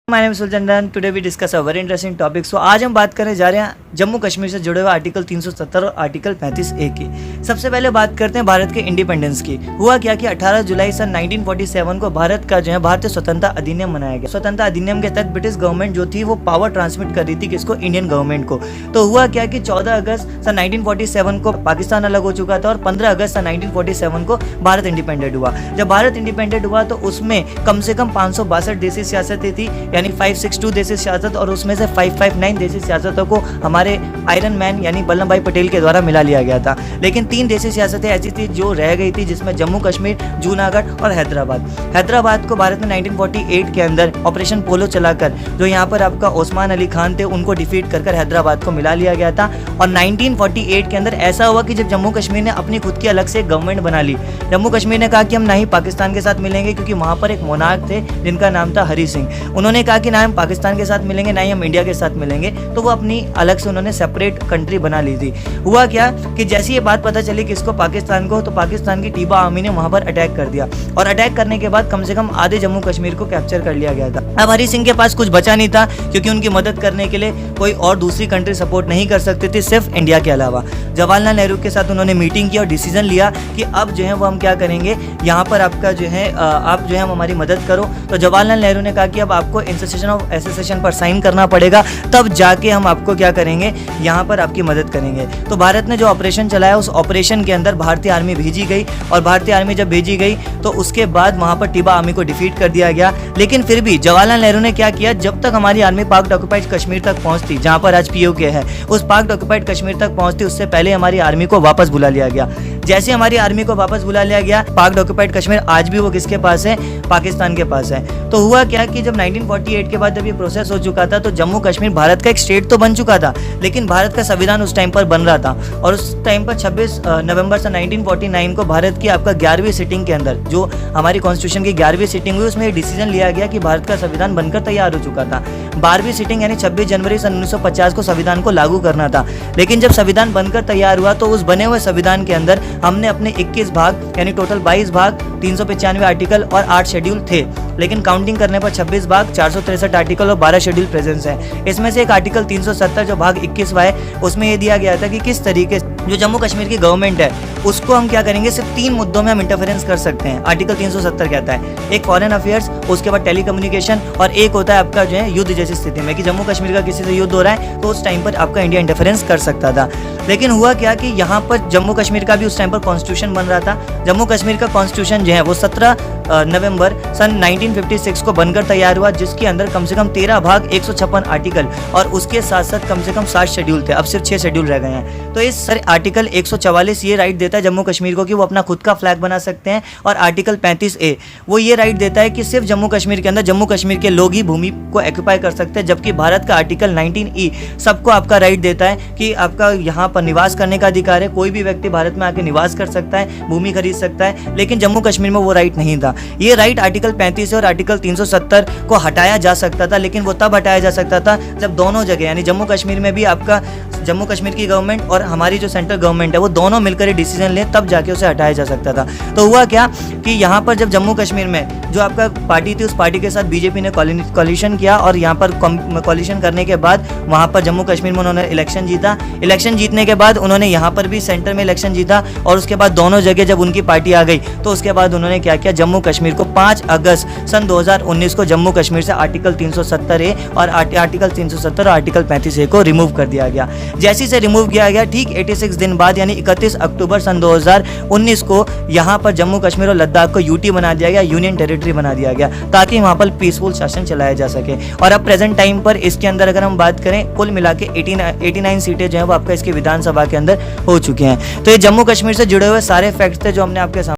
My name is Sulchandan. Today we discuss a very interesting topic. So आज हम बात करने जा रहे हैं जम्मू कश्मीर से जुड़े हुए आर्टिकल 370 और आर्टिकल 35A की। सबसे पहले बात करते हैं भारत के इंडिपेंडेंस की। हुआ क्या कि 18 जुलाई सन 1947 को भारत का जो है भारतीय स्वतंत्रता अधिनियम बनाया गया। स्वतंत्रता अधिनियम के तहत ब्रिटिश गवर्नमेंट जो थी वो पावर ट्रांसमिट कर रही थी किसको, इंडियन गवर्नमेंट को। तो हुआ क्या कि 14 अगस्त सन 1947 को पाकिस्तान अलग हो चुका था और 15 अगस्त सन 1947 को भारत इंडिपेंडेंट हुआ। जब भारत इंडिपेंडेंट हुआ तो उसमें कम से कम 562 देशी सियासतें थी, यानी 562 देशी सियासत, और उसमें से 559 देशी सियासतों को हमारे आयरन मैन यानी वल्लभ भाई पटेल के द्वारा मिला लिया गया था। लेकिन 3 देशी सियासतें ऐसी थी जो रह गई थी, जिसमें जम्मू कश्मीर, जूनागढ़ और हैदराबाद को भारत में 1948 के अंदर ऑपरेशन पोलो चलाकर जो यहाँ पर आपका ओस्मान अली खान थे उनको डिफीट कर हैदराबाद को मिला लिया गया था। और 1948 के अंदर ऐसा हुआ कि जब जम्मू कश्मीर ने अपनी खुद की अलग से गवर्नमेंट बना ली, जम्मू कश्मीर ने कहा कि हम ना ही पाकिस्तान के साथ मिलेंगे, क्योंकि वहाँ पर एक मोनार्क थे जिनका नाम था हरी सिंह। उन्होंने कहा कि ना हम पाकिस्तान के साथ मिलेंगे ना ही हम इंडिया के साथ मिलेंगे, तो वो अपनी अलग से उन्होंने सेपरेट कंट्री बना ली थी। हुआ क्या कि जैसी ये बात पता चली किसको, पाकिस्तान को, तो पाकिस्तान की टीबा आर्मी ने वहाँ पर अटैक कर दिया और अटैक करने के बाद कम से कम आधे जम्मू कश्मीर को कैप्चर कर लिया गया था। अब हरी सिंह के पास कुछ बचा नहीं था, क्योंकि उनकी मदद करने के लिए कोई और दूसरी कंट्री सपोर्ट नहीं कर सकती थी सिर्फ इंडिया के अलावा। जवाहरलाल नेहरू के साथ उन्होंने मीटिंग की और डिसीजन लिया कि अब जो है वो हम क्या करेंगे, यहाँ पर आपका जो है आप जो है हम हमारी मदद करो। तो जवाहरलाल नेहरू ने कहा कि अब आपको इंस्टीट्यूशन ऑफ एसोसिएशन पर साइन करना पड़ेगा, तब जाके हम आपको क्या करेंगे, यहाँ पर आपकी मदद करेंगे। तो भारत ने जो ऑपरेशन चलाया उस ऑपरेशन के अंदर भारतीय आर्मी भेजी गई, और भारतीय आर्मी जब भेजी गई तो उसके बाद वहाँ पर टिबा आर्मी को डिफीट कर दिया गया। लेकिन फिर भी जवाहरलाल नेहरू ने क्या किया, जब तक हमारी आर्मी पाक ऑक्युपाइड कश्मीर तक पहुँचती, जहाँ पर आज POK है, उस पाक ऑक्युपाइड कश्मीर तक पहुँचती, उससे पहले हमारी आर्मी को वापस बुला लिया गया। जैसे हमारी आर्मी को वापस बुला लिया गया, पाक ऑक्युपाइड कश्मीर आज भी वो किसके पास है, पाकिस्तान के पास है। तो हुआ क्या कि जब 1948 के बाद जब ये प्रोसेस हो चुका था तो जम्मू कश्मीर भारत का एक स्टेट तो बन चुका था, लेकिन भारत का संविधान उस टाइम पर बन रहा था। और उस टाइम पर 26 नवंबर सन 1949 को भारत की आपका 11वीं सिटिंग के अंदर, जो हमारी कॉन्स्टिट्यूशन की 11वीं सिटिंग हुई, उसमें डिसीजन लिया गया कि भारत का संविधान बनकर तैयार हो चुका था। 12वीं सिटिंग यानी 26 जनवरी सन 1950 को संविधान को लागू करना था। लेकिन जब संविधान बनकर तैयार हुआ तो उस बने हुए संविधान के अंदर हमने अपने 21 भाग यानी टोटल 22 भाग, 395 आर्टिकल और 8 शेड्यूल थे, लेकिन काउंटिंग करने पर 26 भाग, 463 आर्टिकल और 12 शेड्यूल प्रेजेंस है। इसमें से एक आर्टिकल 370 जो भाग 21वां है, उसमें ये दिया गया था कि किस तरीके से जो जम्मू कश्मीर की गवर्नमेंट है उसको हम क्या करेंगे, सिर्फ 3 मुद्दों में हम इंटरफेरेंस कर सकते हैं। आर्टिकल 370 कहता है, एक फॉरेन अफेयर्स, उसके बाद टेलीकम्युनिकेशन, और एक होता है आपका जो है युद्ध जैसी स्थिति में, कि जम्मू कश्मीर का किसी से युद्ध हो रहा है तो उस टाइम पर आपका इंडिया इंटरफेरेंस कर सकता था। लेकिन हुआ क्या कि यहाँ पर जम्मू कश्मीर का भी उस टाइम पर कॉन्स्टिट्यूशन बन रहा था। जम्मू कश्मीर का कॉन्स्टिट्यूशन जो है वो 17 नवंबर सन 1956 को बनकर तैयार हुआ, जिसके अंदर कम से कम 13 भाग, 156 आर्टिकल और उसके साथ साथ कम से कम 7 शेड्यूल थे। अब सिर्फ 6 शेड्यूल रह गए हैं। तो इस आर्टिकल 144 ये राइट देता है जम्मू कश्मीर को कि वो अपना खुद का फ्लैग बना सकते हैं, और आर्टिकल 35A वो ये राइट देता है कि सिर्फ जम्मू कश्मीर के अंदर जम्मू कश्मीर के लोग ही भूमि को ऑक्युपाई कर सकते हैं। जबकि भारत का आर्टिकल 19E सबको आपका राइट देता है कि आपका यहाँ पर निवास करने का अधिकार है, कोई भी व्यक्ति भारत में आके निवास कर सकता है, भूमि खरीद सकता है। लेकिन जम्मू कश्मीर में वो राइट नहीं था। ये राइट आर्टिकल 35 और आर्टिकल 370 को हटाया जा सकता था, लेकिन वो तब हटाया जा सकता था जब दोनों जगह यानी जम्मू कश्मीर में भी आपका जम्मू कश्मीर की गवर्नमेंट और हमारी जो सेंट्रल गवर्नमेंट है वो दोनों मिलकर डिसीजन लें, तब जाके उसे हटाया जा सकता था। तो हुआ क्या कि यहाँ पर जब जम्मू कश्मीर में जो आपका पार्टी थी, उस पार्टी के साथ बीजेपी ने कॉलिशन किया, और यहाँ पर कॉलिशन करने के बाद वहाँ पर जम्मू कश्मीर में उन्होंने इलेक्शन जीता। इलेक्शन जीतने के बाद उन्होंने यहाँ पर भी सेंटर में इलेक्शन जीता, और उसके बाद दोनों जगह जब उनकी पार्टी आ गई तो उसके बाद उन्होंने क्या किया, जम्मू कश्मीर को 5 अगस्त सन 2019 को जम्मू कश्मीर से आर्टिकल 370A और आर्टिकल 370 और आर्टिकल 35A को रिमूव कर दिया गया। जैसे से रिमूव किया गया, ठीक 86 दिन बाद यानी 31 अक्टूबर सन 2019 को यहाँ पर जम्मू कश्मीर और लद्दाख को UT बना दिया गया, यूनियन टेरिटरी बना दिया गया, ताकि वहाँ पर पीसफुल शासन चलाया जा सके। और अब प्रेजेंट टाइम पर इसके अंदर अगर हम बात करें, कुल मिला के 89 सीटें जो है वो आपका इसकी विधानसभा के अंदर हो चुकी हैं। तो ये जम्मू कश्मीर से जुड़े हुए सारे फैक्ट्स थे जो हमने आपके सामने